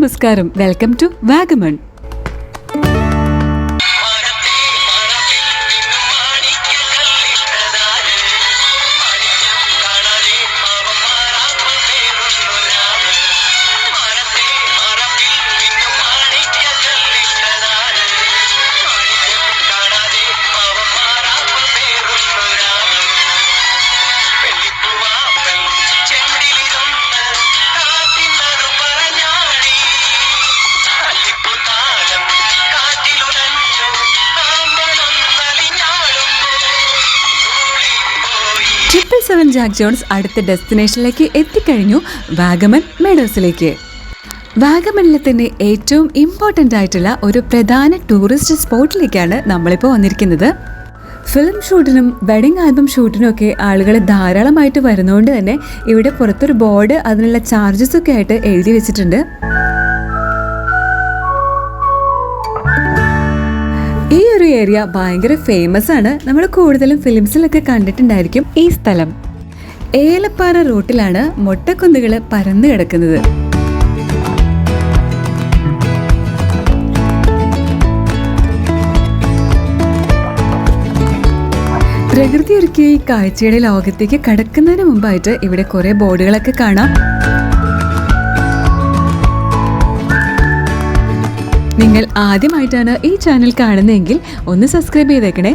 നമസ്കാരം, welcome to Vagamon. Triple 7 Jack Jones അടുത്ത ഡെസ്റ്റിനേഷനിലേക്ക് എത്തിക്കഴിഞ്ഞു, വാഗമൺ മെഡോസിലേക്ക്. വാഗമണിലെ തന്നെ ഏറ്റവും ഇമ്പോർട്ടൻ്റ് ആയിട്ടുള്ള ഒരു പ്രധാന ടൂറിസ്റ്റ് സ്പോട്ടിലേക്കാണ് നമ്മളിപ്പോൾ വന്നിരിക്കുന്നത്. ഫിലിം ഷൂട്ടിനും വെഡിങ് ആൽബം ഷൂട്ടിനും ഒക്കെ ആളുകൾ ധാരാളമായിട്ട് വരുന്നതുകൊണ്ട് തന്നെ ഇവിടെ പുറത്തൊരു ബോർഡ് അതിനുള്ള ചാർജസ് ഒക്കെ ആയിട്ട് എഴുതി വെച്ചിട്ടുണ്ട്. ഈ ഒരു ഏരിയ ഭയങ്കര ഫേമസ് ആണ്. നമ്മൾ കൂടുതലും ഫിലിംസിലൊക്കെ കണ്ടിട്ടുണ്ടായിരിക്കും ഈ സ്ഥലം. ഏലപ്പാറ റൂട്ടിലാണ് മൊട്ടക്കുന്നുകൾ പരന്നു കിടക്കുന്നത്. പ്രകൃതി ഒരുക്കിയ ഈ കാഴ്ചയുടെ ലോകത്തേക്ക് കടക്കുന്നതിന് മുമ്പായിട്ട് ഇവിടെ കുറെ ബോർഡുകളൊക്കെ കാണാം. നിങ്ങൾ ആദ്യമായിട്ടാണ് ഈ ചാനൽ കാണുന്നതെങ്കിൽ ഒന്ന് സബ്സ്ക്രൈബ് ചെയ്തേക്കണേ.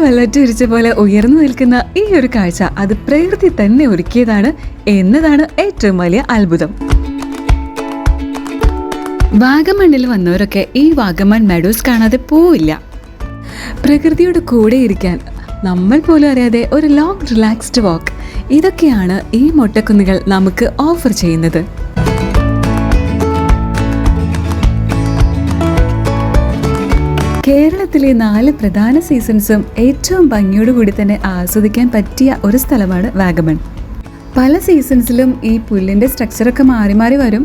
വെള്ളറ്റിരിച്ച പോലെ ഉയർന്നു നിൽക്കുന്ന ഈ ഒരു കാഴ്ച അത് പ്രകൃതി തന്നെ ഒരുക്കിയതാണ് എന്നതാണ് ഏറ്റവും വലിയ അത്ഭുതം. വാഗമണ്ണിൽ വന്നവരൊക്കെ ഈ വാഗമൺ മെഡോസ് കാണാതെ പോവില്ല. പ്രകൃതിയുടെ കൂടെ ഇരിക്കാൻ നമ്മൾ പോലും അറിയാതെ ഒരു ലോങ് റിലാക്സ്ഡ് വാക്ക്, ഇതൊക്കെയാണ് ഈ മൊട്ടക്കുന്നുകൾ നമുക്ക് ഓഫർ ചെയ്യുന്നത്. കേരളത്തിലെ 4 പ്രധാന സീസൺസും ഏറ്റവും ഭംഗിയോടുകൂടി തന്നെ ആസ്വദിക്കാൻ പറ്റിയ ഒരു സ്ഥലമാണ് വാഗമൺ. പല സീസൺസിലും ഈ പുല്ലിന്റെ സ്ട്രക്ചറൊക്കെ മാറി മാറി വരും.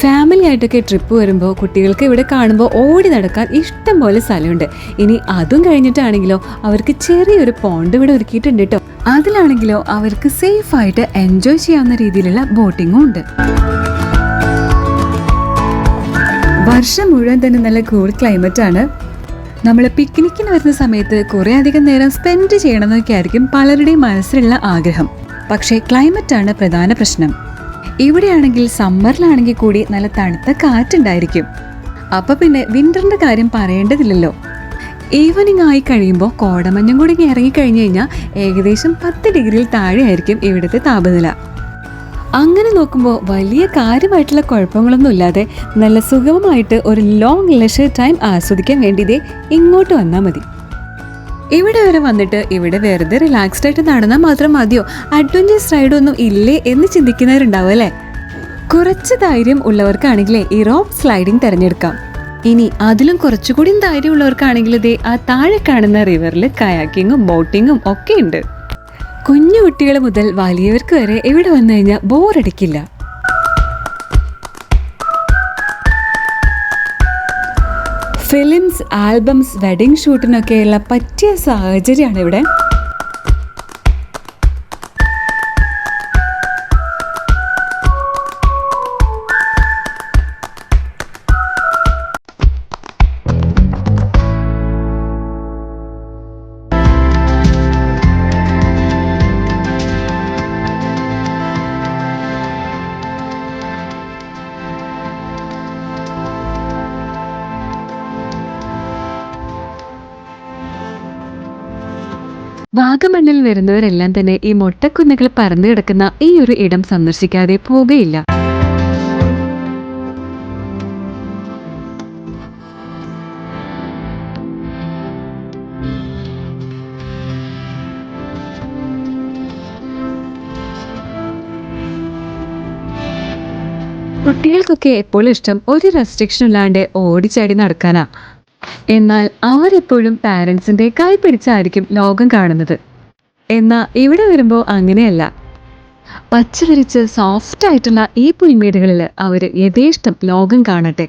ഫാമിലി ആയിട്ടൊക്കെ ട്രിപ്പ് വരുമ്പോൾ കുട്ടികൾക്ക് ഇവിടെ കാണുമ്പോൾ ഓടി നടക്കാൻ ഇഷ്ടം പോലെ സ്ഥലമുണ്ട്. ഇനി അതും കഴിഞ്ഞിട്ടാണെങ്കിലോ അവർക്ക് ചെറിയൊരു പോണ്ട് ഇവിടെ ഒരുക്കിയിട്ടുണ്ട് കേട്ടോ. അതിലാണെങ്കിലോ അവർക്ക് സേഫ് ആയിട്ട് എൻജോയ് ചെയ്യാവുന്ന രീതിയിലുള്ള ബോട്ടിങ്ങും ഉണ്ട്. വർഷം മുഴുവൻ തന്നെ നല്ല കൂൾ ക്ലൈമറ്റ് ആണ്. നമ്മൾ പിക്നിക്കിന് വരുന്ന സമയത്ത് കുറേ അധികം നേരം സ്പെൻഡ് ചെയ്യണമെന്നൊക്കെ ആയിരിക്കും പലരുടെയും മനസ്സിലുള്ള ആഗ്രഹം. പക്ഷേ ക്ലൈമറ്റ് ആണ് പ്രധാന പ്രശ്നം. ഇവിടെയാണെങ്കിൽ സമ്മറിലാണെങ്കിൽ കൂടി നല്ല തണുത്ത കാറ്റുണ്ടായിരിക്കും. അപ്പൊ പിന്നെ വിന്ററിന്റെ കാര്യം പറയേണ്ടതില്ലല്ലോ. ഈവനിങ് ആയി കഴിയുമ്പോൾ കോടമഞ്ഞും കൂടി ഇറങ്ങി കഴിഞ്ഞു കഴിഞ്ഞാൽ ഏകദേശം 10 ഡിഗ്രിയിൽ താഴെ ആയിരിക്കും ഇവിടുത്തെ താപനില. അങ്ങനെ നോക്കുമ്പോൾ വലിയ കാര്യമായിട്ടുള്ള കുഴപ്പങ്ങളൊന്നും ഇല്ലാതെ നല്ല സുഗമമായിട്ട് ഒരു ലോങ് ലെഷർ ടൈം ആസ്വദിക്കാൻ വേണ്ടിയതേ ഇങ്ങോട്ട് വന്നാൽ മതി. ഇവിടെ വരെ വന്നിട്ട് ഇവിടെ വെറുതെ റിലാക്സ്ഡ് ആയിട്ട് നടന്നാൽ മാത്രം മതിയോ, അഡ്വഞ്ചേഴ്സ് റൈഡൊന്നും ഇല്ലേ എന്ന് ചിന്തിക്കുന്നവരുണ്ടാവും അല്ലേ. കുറച്ച് ധൈര്യം ഉള്ളവർക്കാണെങ്കിലേ ഈ റോപ്പ് സ്ലൈഡിങ് തിരഞ്ഞെടുക്കാം. ഇനി അതിലും കുറച്ചുകൂടി ധൈര്യം ഉള്ളവർക്കാണെങ്കിൽ ഇതേ ആ താഴെ കാണുന്ന റിവറിൽ കയാക്കിങ്ങും ബോട്ടിങ്ങും ഒക്കെ ഉണ്ട്. കുഞ്ഞു കുട്ടികൾ മുതൽ വലിയവർക്ക് വരെ ഇവിടെ വന്നു കഴിഞ്ഞാൽ ബോറടിക്കില്ല. ഫിലിംസ്, ആൽബംസ്, വെഡിങ് ഷൂട്ടിനൊക്കെയുള്ള പറ്റിയ സാഹചര്യമാണ് ഇവിടെ. വാഗമണ്ണിൽ വരുന്നവരെല്ലാം തന്നെ ഈ മൊട്ടക്കുന്നുകൾ പരന്നു കിടക്കുന്ന ഈ ഒരു ഇടം സന്ദർശിക്കാതെ പോകുകയില്ല. കുട്ടികൾക്കൊക്കെ എപ്പോഴും ഇഷ്ടം ഒരു റെസ്ട്രിക്ഷൻ ഇല്ലാണ്ട് ഓടിച്ചാടി നടക്കാനാ. എന്നാൽ അവരെപ്പോഴും പാരൻസിന്റെ കൈ പിടിച്ചായിരിക്കും ലോകം കാണുന്നത്. എന്നാൽ ഇവിടെ വരുമ്പോൾ അങ്ങനെയല്ല. പച്ച വിരിച്ച് സോഫ്റ്റ് ആയിട്ടുള്ള ഈ പുൽമേടുകളിൽ അവർ യഥേഷ്ടം ലോകം കാണട്ടെ.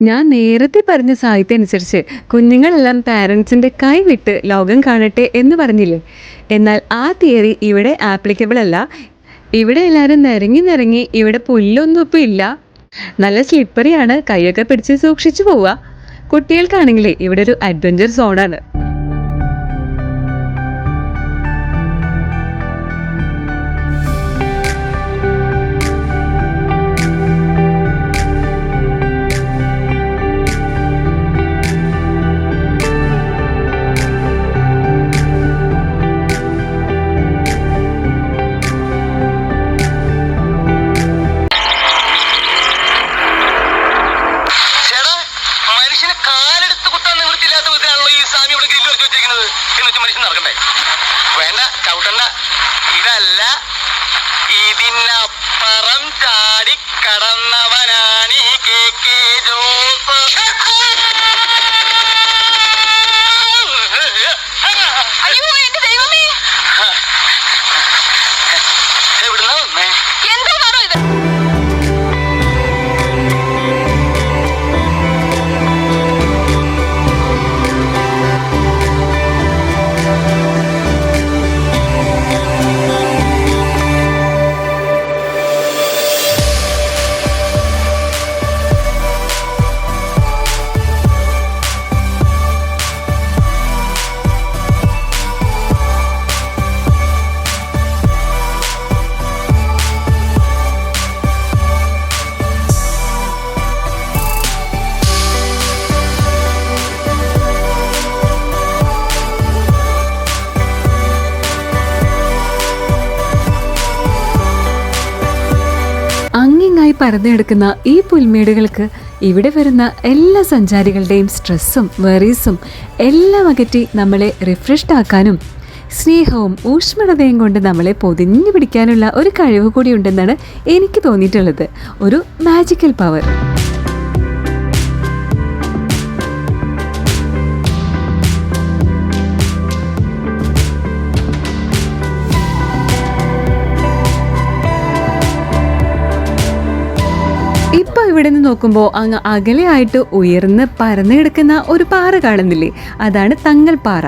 ഞാൻ നേരത്തെ പറഞ്ഞ സാഹിത്യം അനുസരിച്ച് കുഞ്ഞുങ്ങളെല്ലാം പാരൻസിൻ്റെ കൈ വിട്ട് ലോകം കാണട്ടെ എന്ന് പറഞ്ഞില്ലേ? എന്നാൽ ആ തിയറി ഇവിടെ ആപ്ലിക്കബിൾ അല്ല. ഇവിടെ എല്ലാവരും നിരങ്ങി ഇവിടെ പുല്ലൊന്നും ഇപ്പം ഇല്ല. നല്ല സ്ലിപ്പറിയാണ്, കൈയൊക്കെ പിടിച്ച് സൂക്ഷിച്ചു പോവുക. കുട്ടികൾക്കാണെങ്കിലേ ഇവിടെ ഒരു അഡ്വഞ്ചർ സോണാണ്. ഇതല്ല, ഇതിനപ്പുറം ചാടി കടന്നവനാണ് ഈ KK ജോസ്. അയ്യോ എന്റെ ദൈവമേ, എവിടുന്നാ വന്നേ? എന്താണോ ഇത്? അങ്ങിങ്ങായി പരന്നെടുക്കുന്ന ഈ പുൽമേടുകൾക്ക് ഇവിടെ വരുന്ന എല്ലാ സഞ്ചാരികളുടെയും സ്ട്രെസ്സും വെറീസും എല്ലാം അകറ്റി നമ്മളെ റിഫ്രഷ്ഡ് ആക്കാനും സ്നേഹവും ഊഷ്മളതയും കൊണ്ട് നമ്മളെ പൊതിഞ്ഞു പിടിക്കാനുള്ള ഒരു കഴിവ് കൂടി ഉണ്ടെന്നാണ് എനിക്ക് തോന്നിയിട്ടുള്ളത്. ഒരു മാജിക്കൽ പവർ. ഇപ്പോൾ ഇവിടെ നിന്ന് നോക്കുമ്പോൾ അങ്ങ് അകലെയായിട്ട് ഉയർന്ന് പരന്നു കിടക്കുന്ന ഒരു പാറ കാണുന്നില്ലേ? അതാണ് തങ്ങൽ പാറ.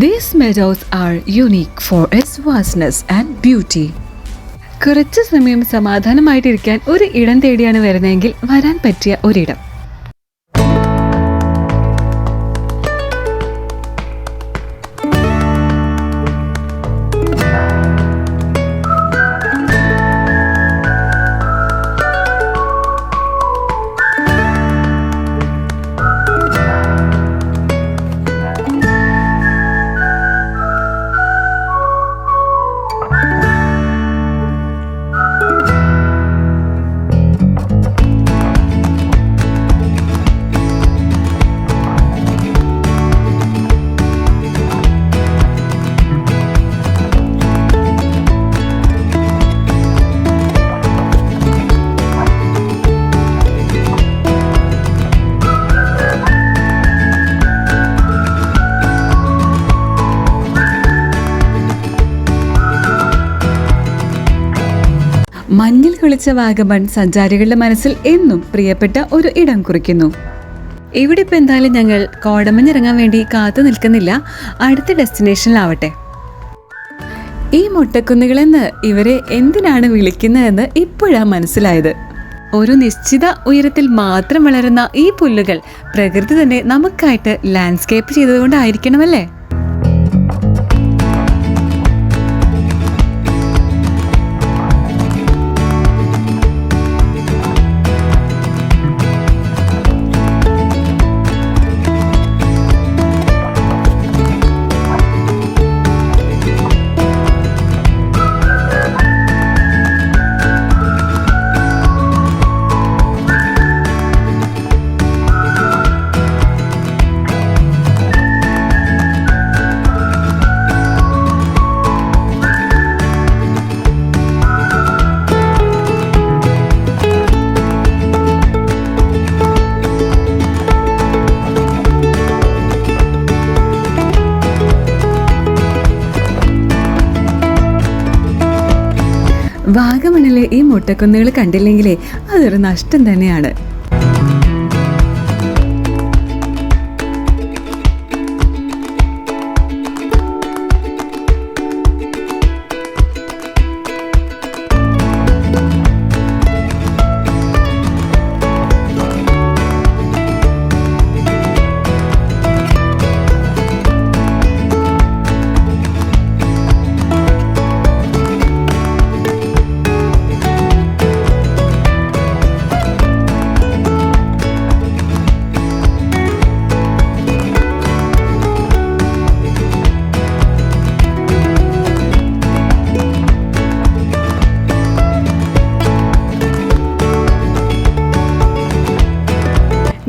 These meadows are unique for its vastness and beauty. കുറച്ച് സമയം സമാധാനമായിട്ടിരിക്കാൻ ഒരു ഇടം തേടിയാണ് വരുന്നതെങ്കിൽ വരാൻ പറ്റിയ ഒരിടം. മഞ്ഞിൽ കുളിച്ച വാഗമൺ സഞ്ചാരികളുടെ മനസ്സിൽ എന്നും പ്രിയപ്പെട്ട ഒരു ഇടം കുറിക്കുന്നു. ഇവിടെ ഇപ്പം എന്തായാലും ഞങ്ങൾ കോടമഞ്ഞിറങ്ങാൻ വേണ്ടി കാത്തു നിൽക്കുന്നില്ല, അടുത്ത ഡെസ്റ്റിനേഷനിലാവട്ടെ. ഈ മൊട്ടക്കുന്നുകളെന്ന് ഇവരെ എന്തിനാണ് വിളിക്കുന്നതെന്ന് ഇപ്പോഴാണ് മനസ്സിലായത്. ഒരു നിശ്ചിത ഉയരത്തിൽ മാത്രം വളരുന്ന ഈ പുല്ലുകൾ പ്രകൃതി തന്നെ നമുക്കായിട്ട് ലാൻഡ്സ്കേപ്പ് ചെയ്തതുകൊണ്ടായിരിക്കണമല്ലേ? വാഗമണിലെ ഈ മുട്ടക്കുന്നുകൾ കണ്ടില്ലെങ്കിലേ അതൊരു നഷ്ടം തന്നെയാണ്.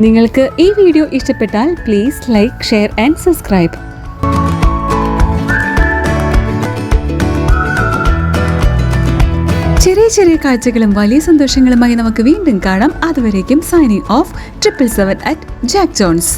നിങ്ങൾക്ക് ഈ വീഡിയോ ഇഷ്ടപ്പെട്ടാൽ please like, share and subscribe. ചെറിയ ചെറിയ കാഴ്ചകളും വലിയ സന്തോഷങ്ങളുമായി നമുക്ക് വീണ്ടും കാണാം. അതുവരേക്കും സൈനിങ് ഓഫ് 777 @JackJones.